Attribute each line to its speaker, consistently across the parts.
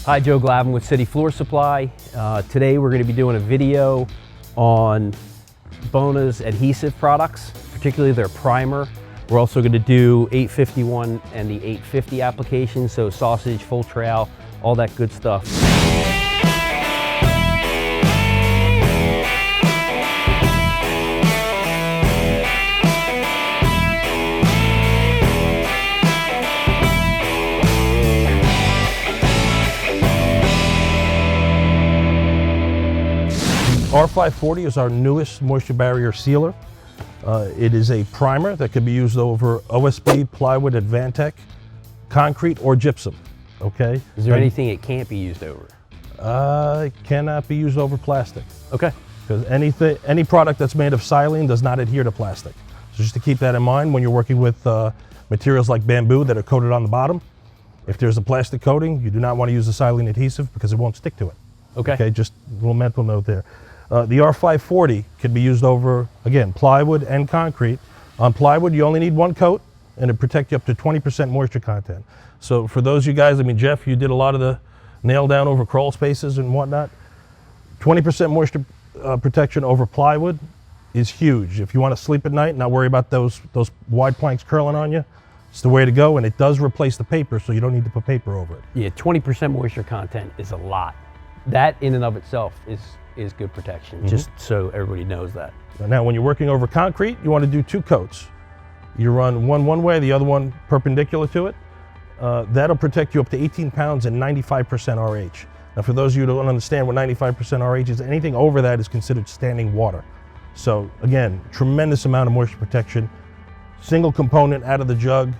Speaker 1: Hi, Joe Glavin with City Floor Supply. Today we're going to be doing a video on Bona's adhesive products, particularly their primer. We're also going to do 851 and the 850 applications, so sausage, full trail, all that good stuff.
Speaker 2: R540 is our newest moisture barrier sealer. It is a primer that can be used over OSB, plywood, Advantech, concrete, or gypsum. Okay.
Speaker 1: Is there anything it can't be used over?
Speaker 2: It cannot be used over plastic.
Speaker 1: Okay.
Speaker 2: Because any product that's made of silane does not adhere to plastic. So just to keep that in mind when you're working with materials like bamboo that are coated on the bottom, if there's a plastic coating, you do not want to use the silane adhesive because it won't stick to it.
Speaker 1: Okay.
Speaker 2: Okay, just a little mental note there. The R540 can be used over, again, plywood and concrete. On plywood, you only need one coat, and it protects you up to 20% moisture content. So for those of you guys, I mean, Jeff, you did a lot of the nail down over crawl spaces and whatnot. 20% moisture protection over plywood is huge. If you want to sleep at night and not worry about those wide planks curling on you, it's the way to go, and it does replace the paper, so you don't need to put paper over it.
Speaker 1: Yeah, 20% moisture content is a lot. That in and of itself is good protection, just so everybody knows that.
Speaker 2: Now, when you're working over concrete, you want to do two coats. You run one way, the other one perpendicular to it. That'll protect you up to 18 pounds and 95% RH. Now, for those of you who don't understand what 95% RH is, anything over that is considered standing water. So again, tremendous amount of moisture protection. Single component out of the jug,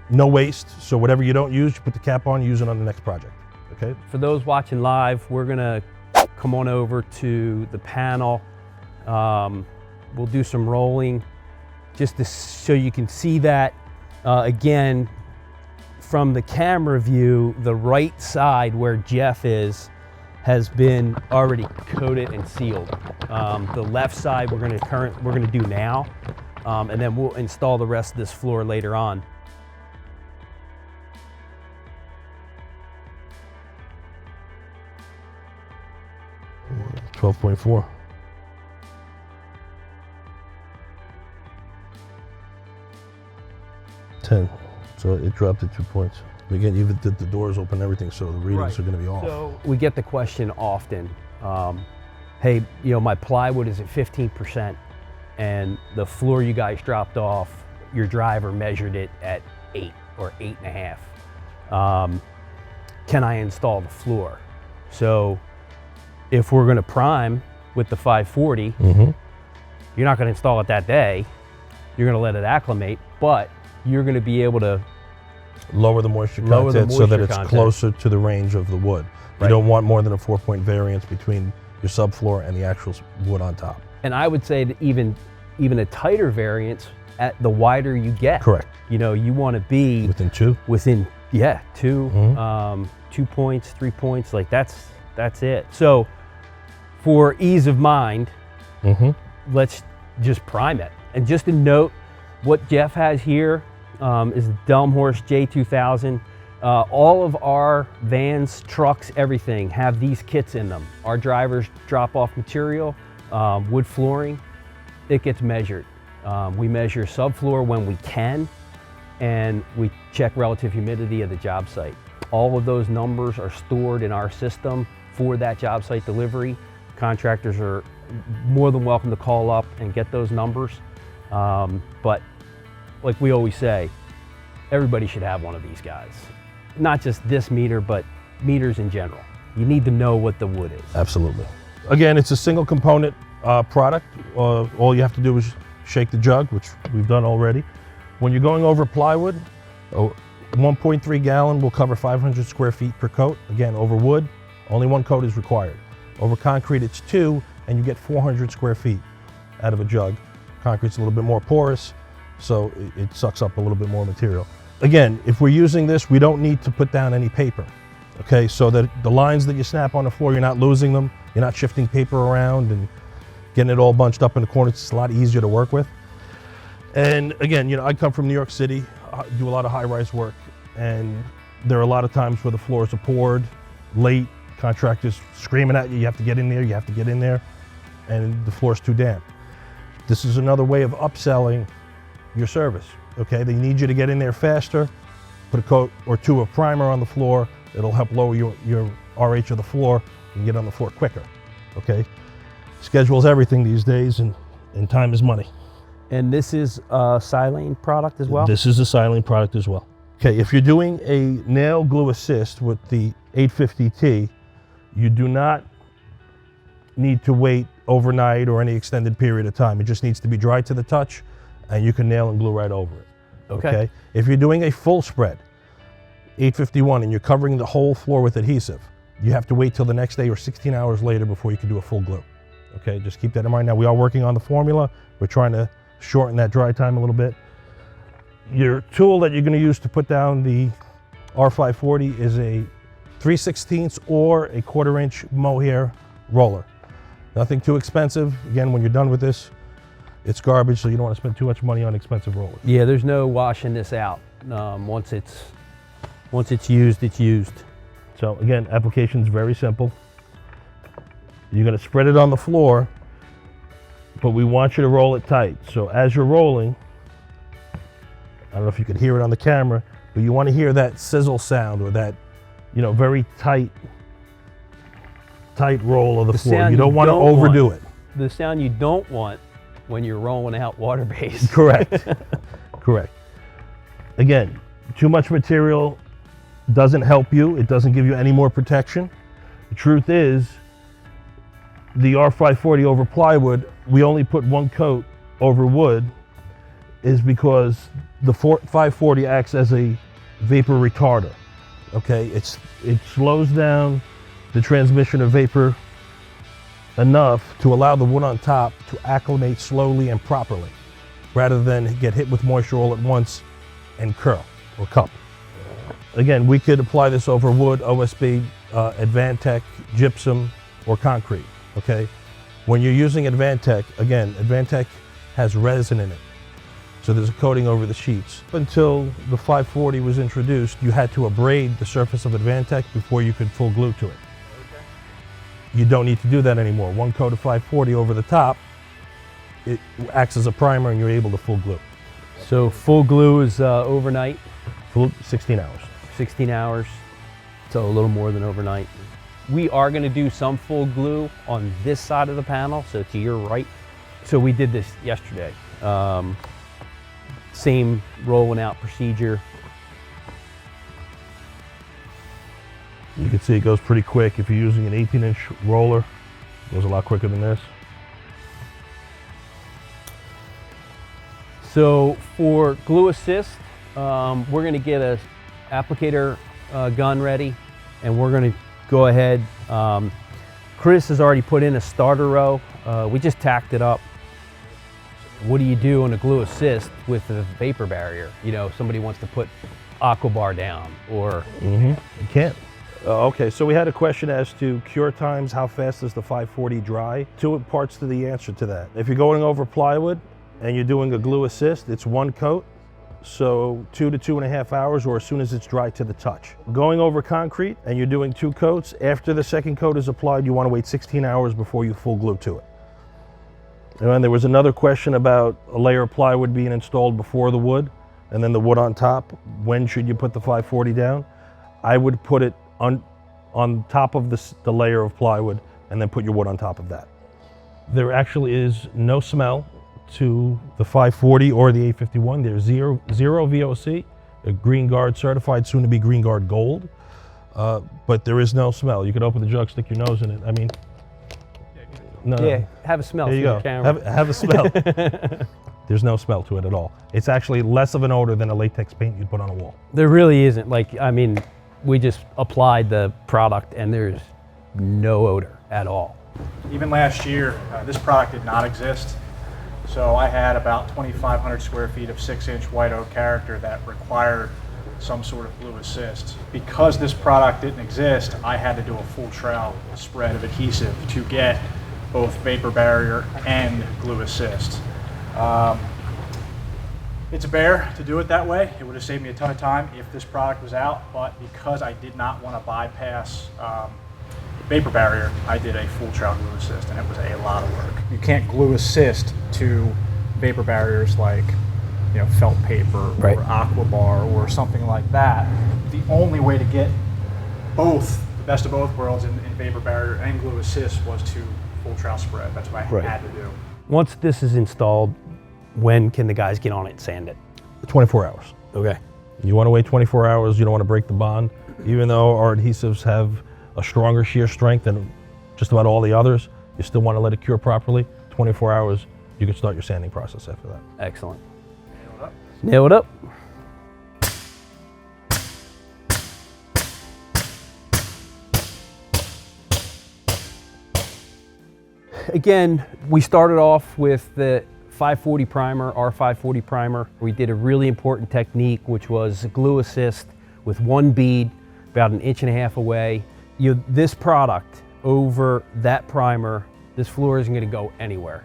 Speaker 2: no waste. So whatever you don't use, you put the cap on, use it on the next project. Okay.
Speaker 1: For those watching live, we're gonna come on over to the panel. We'll do some rolling just so you can see that. Again, from the camera view, the right side where Jeff is has been already coated and sealed. The left side we're gonna do now, and then we'll install the rest of this floor later on.
Speaker 2: 12.4. 10. So it dropped at 2 points. Again, even the doors open, everything, so the readings are going to be off.
Speaker 1: So we get the question often, hey, you know, my plywood is at 15%, and the floor you guys dropped off, your driver measured it at 8 or 8.5. Can I install the floor? So if we're going to prime with the 540, you're not going to install it that day. You're going to let it acclimate, but you're going to be able to
Speaker 2: lower the moisture content so that it's closer to the range of the wood. You don't want more than a 4-point variance between your subfloor and the actual wood on top.
Speaker 1: And I would say that even a tighter variance, at the wider you get.
Speaker 2: Correct.
Speaker 1: You know, you want to be
Speaker 2: within two.
Speaker 1: Within, yeah, 2 points, 3 points. Like that's it. So for ease of mind, let's just prime it. And just a note, what Jeff has here is the Delmhorst J2000. All of our vans, trucks, everything have these kits in them. Our drivers drop off material, wood flooring, it gets measured. We measure subfloor when we can, and we check relative humidity of the job site. All of those numbers are stored in our system for that job site delivery. Contractors are more than welcome to call up and get those numbers. But like we always say, everybody should have one of these guys. Not just this meter, but meters in general. You need to know what the wood is.
Speaker 2: Absolutely. Again, it's a single component product. All you have to do is shake the jug, which we've done already. When you're going over plywood, 1.3 gallon will cover 500 square feet per coat. Again, over wood, only one coat is required. Over concrete, it's 2, and you get 400 square feet out of a jug. Concrete's a little bit more porous, so it sucks up a little bit more material. Again, if we're using this, we don't need to put down any paper. Okay, so that the lines that you snap on the floor, you're not losing them. You're not shifting paper around and getting it all bunched up in the corners. It's a lot easier to work with. And again, you know, I come from New York City, do a lot of high-rise work, and there are a lot of times where the floors are poured late, contractors screaming at you, you have to get in there, you have to get in there, and the floor's too damp. This is another way of upselling your service, okay? They need you to get in there faster, put a coat or two of primer on the floor. It'll help lower your RH of the floor and get on the floor quicker, okay? Schedule's everything these days, and time is money.
Speaker 1: And this is a silane product as well?
Speaker 2: This is a silane product as well. Okay, if you're doing a nail glue assist with the 850T, you do not need to wait overnight or any extended period of time. It just needs to be dry to the touch, and you can nail and glue right over it. Okay. If you're doing a full spread, 851, and you're covering the whole floor with adhesive, you have to wait till the next day or 16 hours later before you can do a full glue. Okay, just keep that in mind. Now, we are working on the formula. We're trying to shorten that dry time a little bit. Your tool that you're going to use to put down the R540 is a 3/16 or a 1/4 inch mohair roller. Nothing too expensive. Again, when you're done with this, it's garbage, so you don't want to spend too much money on expensive rollers.
Speaker 1: Yeah, there's no washing this out. Once it's used, it's used.
Speaker 2: So again, application's very simple. You're going to spread it on the floor, but we want you to roll it tight. So as you're rolling, I don't know if you could hear it on the camera, but you want to hear that sizzle sound, or that, very tight roll of the floor. You don't want to overdo it.
Speaker 1: The sound you don't want when you're rolling out water-based.
Speaker 2: Correct. Correct. Again, too much material doesn't help you. It doesn't give you any more protection. The truth is, the R540 over plywood, we only put one coat over wood, is because the 540 acts as a vapor retarder. Okay, it slows down the transmission of vapor enough to allow the wood on top to acclimate slowly and properly, rather than get hit with moisture all at once and curl or cup. Again, we could apply this over wood, OSB, Advantech, gypsum, or concrete. Okay, when you're using Advantech, again, Advantech has resin in it, so there's a coating over the sheets. Until the 540 was introduced, you had to abrade the surface of Advantech before you could full glue to it. You don't need to do that anymore. One coat of 540 over the top, it acts as a primer, and you're able to full glue.
Speaker 1: So full glue is overnight?
Speaker 2: Full 16 hours.
Speaker 1: 16 hours, so a little more than overnight. We are going to do some full glue on this side of the panel, so to your right. So we did this yesterday. Same rolling out procedure.
Speaker 2: You can see it goes pretty quick. If you're using an 18-inch roller, it goes a lot quicker than this.
Speaker 1: So for glue assist, we're going to get a applicator gun ready, and we're going to go ahead. Chris has already put in a starter row. We just tacked it up. What do you do on a glue assist with a vapor barrier? Somebody wants to put Aquabar down, or...
Speaker 2: You can't. Okay, so we had a question as to cure times. How fast does the 540 dry? Two parts to the answer to that. If you're going over plywood and you're doing a glue assist, it's one coat, so 2 to 2.5 hours, or as soon as it's dry to the touch. Going over concrete and you're doing 2 coats, after the second coat is applied, you want to wait 16 hours before you full glue to it. And then there was another question about a layer of plywood being installed before the wood, and then the wood on top. When should you put the 540 down? I would put it on top of the layer of plywood, and then put your wood on top of that. There actually is no smell to the 540 or the 851. There's zero VOC, a Green Guard certified, soon to be Green Guard Gold, but there is no smell. You could open the jug, stick your nose in it. I mean,
Speaker 1: yeah, have a smell.
Speaker 2: There you go. Have a smell. There's no smell to it at all. It's actually less of an odor than a latex paint you'd put on a wall.
Speaker 1: There really isn't. We just applied the product, and there's no odor at all.
Speaker 3: Even last year, this product did not exist. So I had about 2,500 square feet of 6-inch white oak character that required some sort of glue assist. Because this product didn't exist, I had to do a full trowel spread of adhesive to get both vapor barrier and glue assist. It's a bear to do it that way. It would have saved me a ton of time if this product was out, but because I did not want to bypass vapor barrier, I did a full trail glue assist, and it was a lot of work. You can't glue assist to vapor barriers like, you know, felt paper
Speaker 1: Right.
Speaker 3: or Aquabar or something like that. The only way to get both, the best of both worlds in vapor barrier and glue assist, was to full trail spread. That's what I
Speaker 1: Right.
Speaker 3: had to do.
Speaker 1: Once this is installed, when can the guys get on it and sand it?
Speaker 2: 24 hours.
Speaker 1: Okay.
Speaker 2: You want to wait 24 hours, you don't want to break the bond. Even though our adhesives have a stronger shear strength than just about all the others, you still want to let it cure properly. 24 hours, you can start your sanding process after that.
Speaker 1: Excellent.
Speaker 3: Nail it up.
Speaker 1: Nail it up. Again, we started off with the 540 primer, R540 primer. We did a really important technique, which was glue assist with one bead about 1.5 inches away. This product over that primer, this floor isn't going to go anywhere.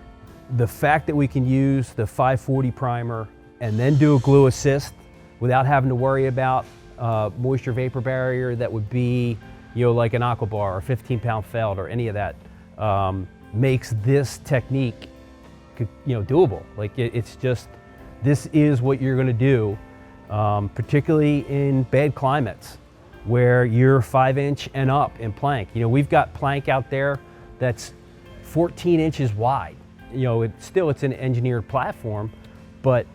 Speaker 1: The fact that we can use the 540 primer and then do a glue assist without having to worry about moisture vapor barrier that would be, like an Aquabar or 15-pound felt or any of that, makes this technique, doable. Like it's just, this is what you're going to do, particularly in bad climates where you're 5-inch and up in plank. We've got plank out there that's 14 inches wide. It's an engineered platform, but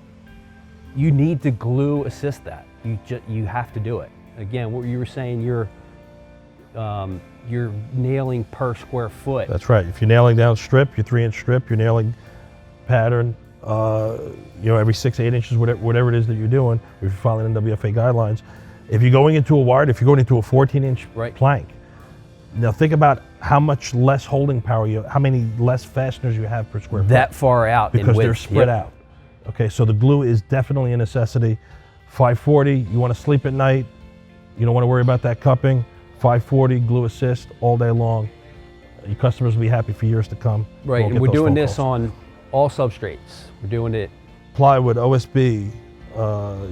Speaker 1: you need to glue assist that. You have to do it. Again, what you were saying, you're nailing per square foot.
Speaker 2: That's right. If you're nailing down strip, your 3-inch strip, you're nailing pattern, every 6, 8 inches, whatever it is that you're doing, if you're following NWFA guidelines. If you're going into a wide, if you're going into a 14-inch
Speaker 1: Right.
Speaker 2: plank, now think about how much less holding power how many less fasteners you have per square foot.
Speaker 1: That far out in
Speaker 2: Because
Speaker 1: width.
Speaker 2: they're spread
Speaker 1: Yep.
Speaker 2: out. Okay, so the glue is definitely a necessity. 540, you want to sleep at night, you don't want to worry about that cupping. 540 glue assist all day long. Your customers will be happy for years to come.
Speaker 1: Right,
Speaker 2: Won't
Speaker 1: and
Speaker 2: get
Speaker 1: we're
Speaker 2: those
Speaker 1: doing
Speaker 2: phone
Speaker 1: this
Speaker 2: calls.
Speaker 1: on all substrates. We're doing it,
Speaker 2: Plywood, OSB,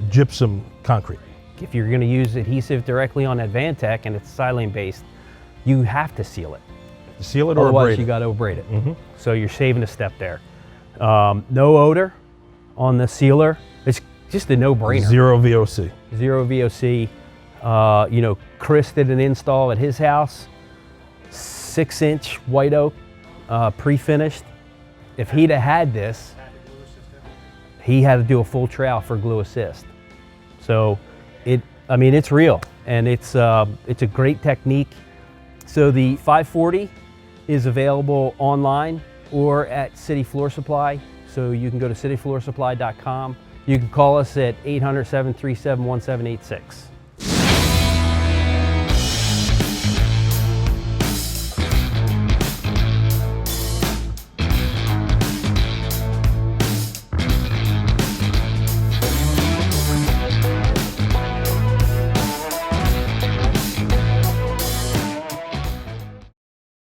Speaker 2: gypsum, concrete.
Speaker 1: if you're going to use adhesive directly on that Vantech and it's silane based, you have to seal it.
Speaker 2: Seal it or
Speaker 1: Otherwise,
Speaker 2: abrade
Speaker 1: you
Speaker 2: it.
Speaker 1: got to abrade it. So you're saving a step there. No odor on the sealer. It's just a no-brainer.
Speaker 2: Zero VOC.
Speaker 1: Zero VOC. Chris did an install at his house, 6-inch white oak, pre-finished. If he'd have had this, he had to do a full trowel for glue assist. So it's real, and it's a great technique. So the 540 is available online or at City Floor Supply. So you can go to cityfloorsupply.com. You can call us at 800-737-1786.